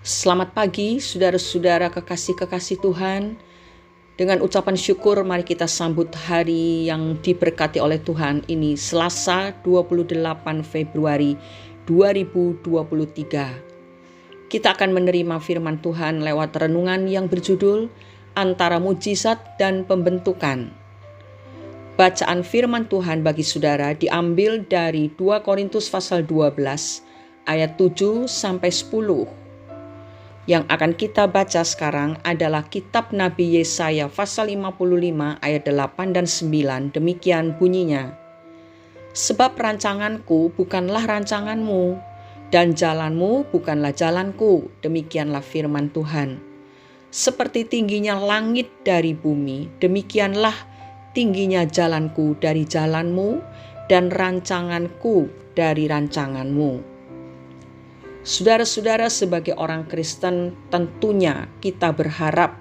Selamat pagi, saudara-saudara kekasih-kekasih Tuhan. Dengan ucapan syukur, mari kita sambut hari yang diberkati oleh Tuhan ini, Selasa 28 Februari 2023. Kita akan menerima firman Tuhan lewat renungan yang berjudul Antara Mujizat dan Pembentukan. Bacaan firman Tuhan bagi saudara diambil dari 2 Korintus pasal 12 ayat 7 sampai 10. Yang akan kita baca sekarang adalah kitab Nabi Yesaya pasal 55 ayat 8 dan 9. Demikian bunyinya. Sebab rancanganku bukanlah rancanganmu, dan jalanmu bukanlah jalanku. Demikianlah firman Tuhan. Seperti tingginya langit dari bumi, demikianlah tingginya jalanku dari jalanmu, dan rancanganku dari rancanganmu. Saudara-saudara, sebagai orang Kristen tentunya kita berharap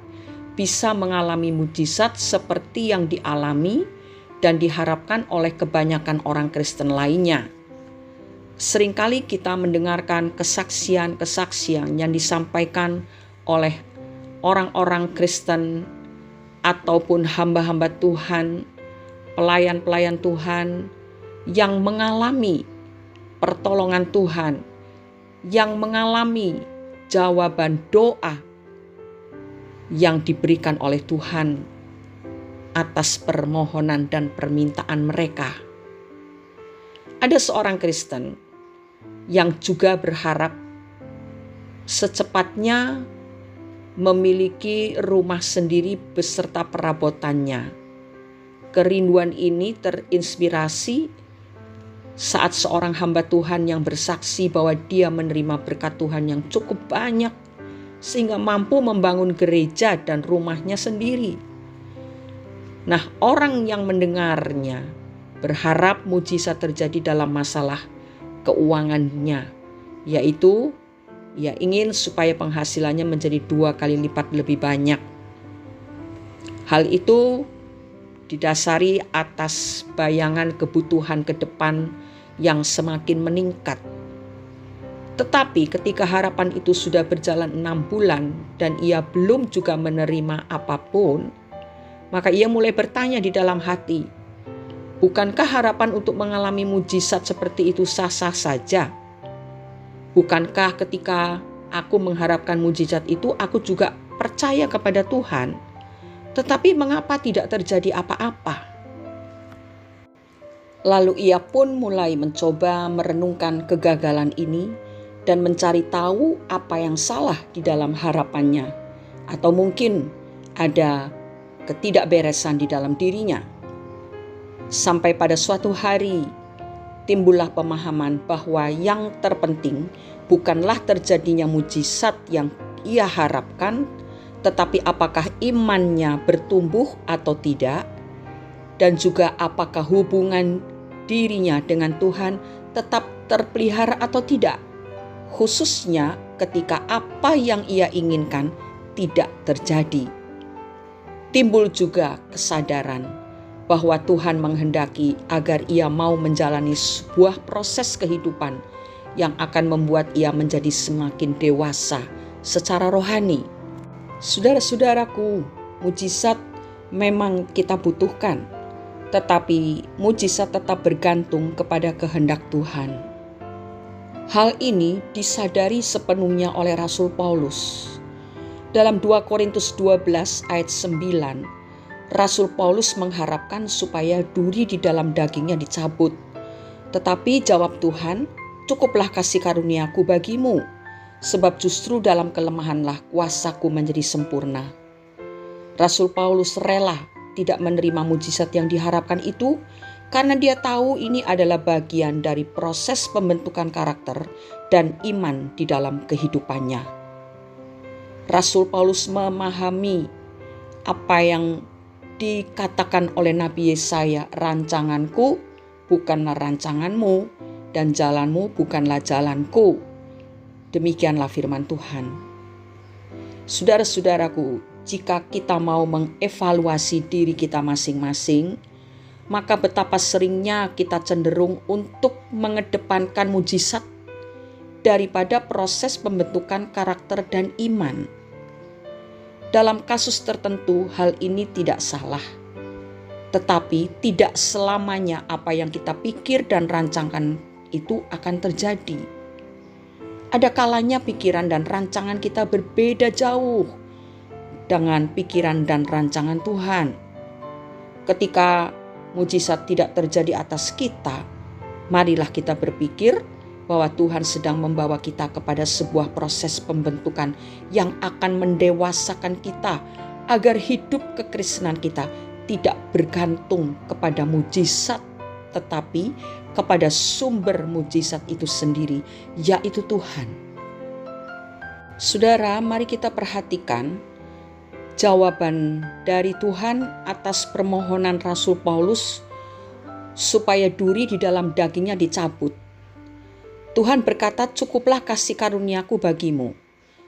bisa mengalami mujizat seperti yang dialami dan diharapkan oleh kebanyakan orang Kristen lainnya. Seringkali kita mendengarkan kesaksian-kesaksian yang disampaikan oleh orang-orang Kristen ataupun hamba-hamba Tuhan, pelayan-pelayan Tuhan yang mengalami pertolongan Tuhan, yang mengalami jawaban doa yang diberikan oleh Tuhan atas permohonan dan permintaan mereka. Ada seorang Kristen yang juga berharap secepatnya memiliki rumah sendiri beserta perabotannya. Kerinduan ini terinspirasi saat seorang hamba Tuhan yang bersaksi bahwa dia menerima berkat Tuhan yang cukup banyak sehingga mampu membangun gereja dan rumahnya sendiri. Nah, orang yang mendengarnya berharap mujizat terjadi dalam masalah keuangannya, yaitu ia ingin supaya penghasilannya menjadi 2 kali lipat lebih banyak. Hal itu didasari atas bayangan kebutuhan ke depan yang semakin meningkat. Tetapi ketika harapan itu sudah berjalan 6 bulan dan ia belum juga menerima apapun, maka ia mulai bertanya di dalam hati, bukankah harapan untuk mengalami mujizat seperti itu sah-sah saja? Bukankah ketika aku mengharapkan mujizat itu, aku juga percaya kepada Tuhan? Tetapi mengapa tidak terjadi apa-apa? Lalu ia pun mulai mencoba merenungkan kegagalan ini dan mencari tahu apa yang salah di dalam harapannya. Atau mungkin ada ketidakberesan di dalam dirinya. Sampai pada suatu hari timbullah pemahaman bahwa yang terpenting bukanlah terjadinya mujizat yang ia harapkan, tetapi apakah imannya bertumbuh atau tidak, dan juga apakah hubungan dirinya dengan Tuhan tetap terpelihara atau tidak, khususnya ketika apa yang ia inginkan tidak terjadi. Timbul juga kesadaran bahwa Tuhan menghendaki agar ia mau menjalani sebuah proses kehidupan yang akan membuat ia menjadi semakin dewasa secara rohani. Saudara-saudaraku, mujizat memang kita butuhkan, tetapi mujizat tetap bergantung kepada kehendak Tuhan. Hal ini disadari sepenuhnya oleh Rasul Paulus. Dalam 2 Korintus 12 ayat 9, Rasul Paulus mengharapkan supaya duri di dalam dagingnya dicabut. Tetapi jawab Tuhan, cukuplah kasih karuniaku bagimu, sebab justru dalam kelemahanlah kuasaku menjadi sempurna. Rasul Paulus rela tidak menerima mujizat yang diharapkan itu karena dia tahu ini adalah bagian dari proses pembentukan karakter dan iman di dalam kehidupannya. Rasul Paulus memahami apa yang dikatakan oleh Nabi Yesaya, rancanganku bukanlah rancanganmu dan jalanmu bukanlah jalanku. Demikianlah firman Tuhan. Saudara-saudaraku, jika kita mau mengevaluasi diri kita masing-masing, maka betapa seringnya kita cenderung untuk mengedepankan mujizat daripada proses pembentukan karakter dan iman. Dalam kasus tertentu hal ini tidak salah, tetapi tidak selamanya apa yang kita pikir dan rancangkan itu akan terjadi. Ada kalanya pikiran dan rancangan kita berbeda jauh dengan pikiran dan rancangan Tuhan. Ketika mujizat tidak terjadi atas kita, marilah kita berpikir bahwa Tuhan sedang membawa kita kepada sebuah proses pembentukan yang akan mendewasakan kita agar hidup kekristenan kita tidak bergantung kepada mujizat, tetapi kepada sumber mujizat itu sendiri, yaitu Tuhan. Saudara, mari kita perhatikan jawaban dari Tuhan atas permohonan Rasul Paulus supaya duri di dalam dagingnya dicabut. Tuhan berkata, "Cukuplah kasih karuniaku bagimu,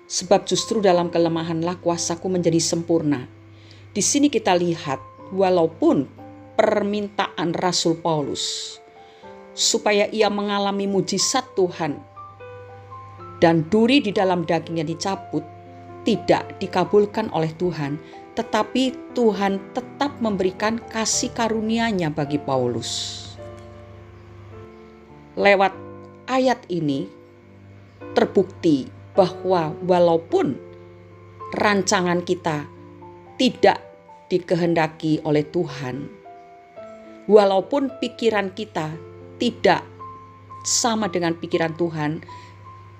sebab justru dalam kelemahanlah kuasaku menjadi sempurna." Di sini kita lihat, walaupun permintaan Rasul Paulus supaya ia mengalami mujizat Tuhan dan duri di dalam dagingnya dicabut, tidak dikabulkan oleh Tuhan, tetapi Tuhan tetap memberikan kasih karunia-Nya bagi Paulus. Lewat ayat ini terbukti bahwa walaupun rancangan kita tidak dikehendaki oleh Tuhan, walaupun pikiran kita tidak sama dengan pikiran Tuhan,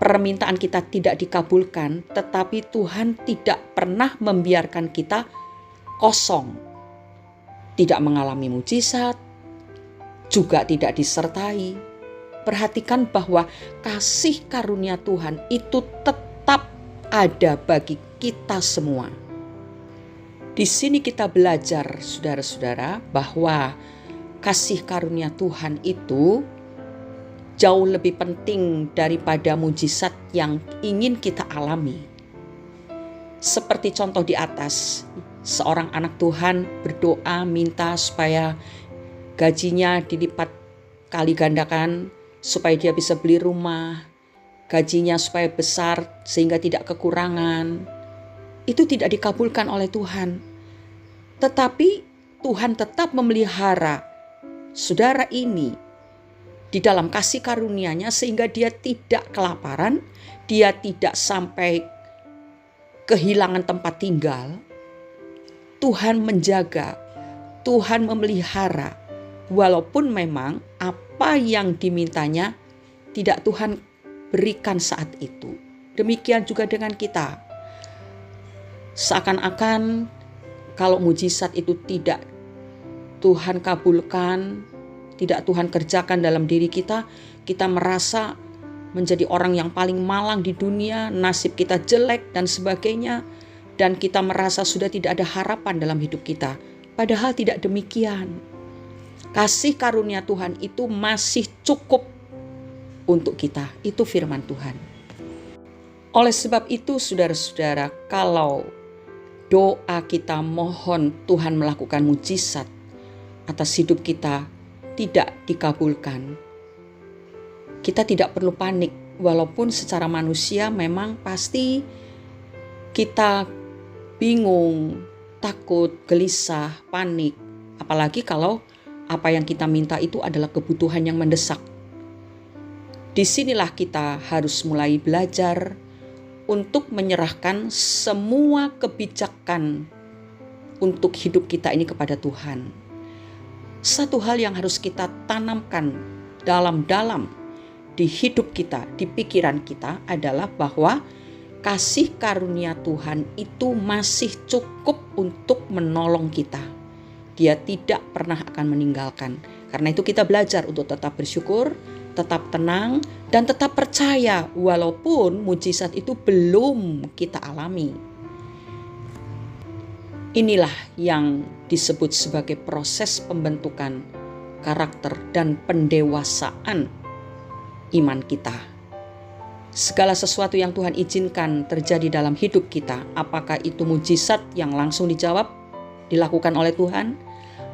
permintaan kita tidak dikabulkan, tetapi Tuhan tidak pernah membiarkan kita kosong, tidak mengalami mujizat, juga tidak disertai. Perhatikan bahwa kasih karunia Tuhan itu tetap ada bagi kita semua. Di sini kita belajar, saudara-saudara, bahwa kasih karunia Tuhan itu jauh lebih penting daripada mujizat yang ingin kita alami. Seperti contoh di atas, seorang anak Tuhan berdoa minta supaya gajinya dilipat kali gandakan, supaya dia bisa beli rumah, gajinya supaya besar sehingga tidak kekurangan. Itu tidak dikabulkan oleh Tuhan. Tetapi Tuhan tetap memelihara saudara ini di dalam kasih karunia-Nya sehingga dia tidak kelaparan, dia tidak sampai kehilangan tempat tinggal. Tuhan menjaga, Tuhan memelihara, walaupun memang apa yang dimintanya tidak Tuhan berikan saat itu. Demikian juga dengan kita. Seakan-akan kalau mujizat itu tidak Tuhan kabulkan, tidak Tuhan kerjakan dalam diri kita, kita merasa menjadi orang yang paling malang di dunia, nasib kita jelek dan sebagainya, dan kita merasa sudah tidak ada harapan dalam hidup kita. Padahal tidak demikian. Kasih karunia Tuhan itu masih cukup untuk kita. Itu firman Tuhan. Oleh sebab itu, saudara-saudara, kalau doa kita mohon Tuhan melakukan mujizat atas hidup kita tidak dikabulkan, kita tidak perlu panik. Walaupun secara manusia memang pasti kita bingung, takut, gelisah, panik. Apalagi kalau apa yang kita minta itu adalah kebutuhan yang mendesak. Disinilah kita harus mulai belajar untuk menyerahkan semua kebijakan untuk hidup kita ini kepada Tuhan. Satu hal yang harus kita tanamkan dalam-dalam di hidup kita, di pikiran kita adalah bahwa kasih karunia Tuhan itu masih cukup untuk menolong kita. Dia tidak pernah akan meninggalkan. Karena itu kita belajar untuk tetap bersyukur, tetap tenang, dan tetap percaya walaupun mujizat itu belum kita alami. Inilah yang disebut sebagai proses pembentukan karakter dan pendewasaan iman kita. Segala sesuatu yang Tuhan izinkan terjadi dalam hidup kita, apakah itu mujizat yang langsung dijawab, dilakukan oleh Tuhan,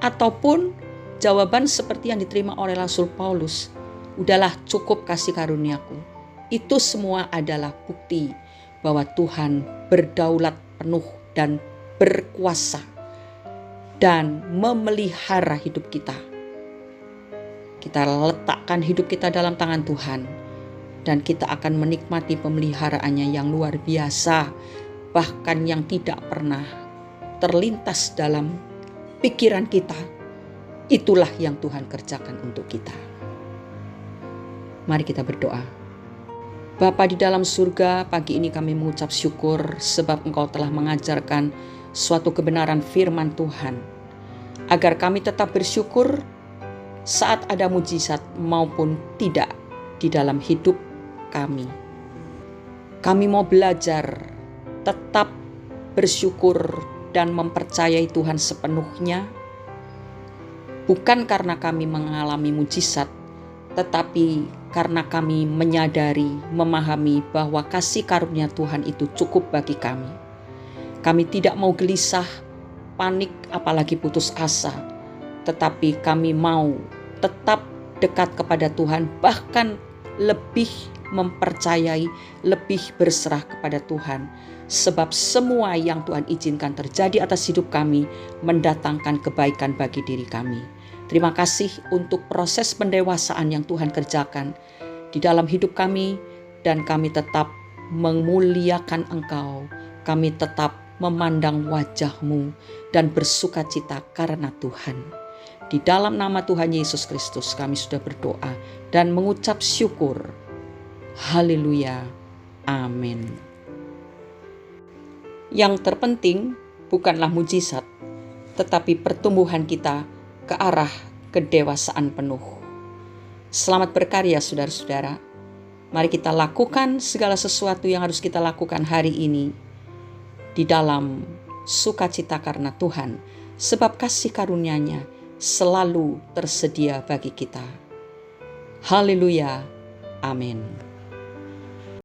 ataupun jawaban seperti yang diterima oleh Rasul Paulus, udahlah cukup kasih karuniaku, Itu semua adalah bukti bahwa Tuhan berdaulat penuh dan berkuasa dan memelihara hidup kita. Kita letakkan hidup kita dalam tangan Tuhan dan kita akan menikmati pemeliharaannya yang luar biasa, bahkan yang tidak pernah terlintas dalam pikiran kita. Itulah yang Tuhan kerjakan untuk kita. Mari kita berdoa. Bapa di dalam surga, pagi ini kami mengucap syukur sebab Engkau telah mengajarkan suatu kebenaran firman Tuhan, agar kami tetap bersyukur saat ada mujizat maupun tidak di dalam hidup kami. Kami mau belajar tetap bersyukur dan mempercayai Tuhan sepenuhnya, bukan karena kami mengalami mujizat, tetapi karena kami menyadari, memahami bahwa kasih karunia Tuhan itu cukup bagi kami. Kami tidak mau gelisah, panik, apalagi putus asa, tetapi kami mau tetap dekat kepada Tuhan, bahkan lebih mempercayai, lebih berserah kepada Tuhan. Sebab semua yang Tuhan izinkan terjadi atas hidup kami mendatangkan kebaikan bagi diri kami. Terima kasih untuk proses pendewasaan yang Tuhan kerjakan di dalam hidup kami, dan kami tetap memuliakan Engkau. Kami tetap memandang wajah-Mu dan bersuka cita karena Tuhan. Di dalam nama Tuhan Yesus Kristus kami sudah berdoa dan mengucap syukur. Haleluya. Amin. Yang terpenting bukanlah mujizat, tetapi pertumbuhan kita ke arah kedewasaan penuh. Selamat berkarya saudara-saudara. Mari kita lakukan segala sesuatu yang harus kita lakukan hari ini di dalam sukacita karena Tuhan, sebab kasih karunia-Nya selalu tersedia bagi kita. Haleluya. Amin.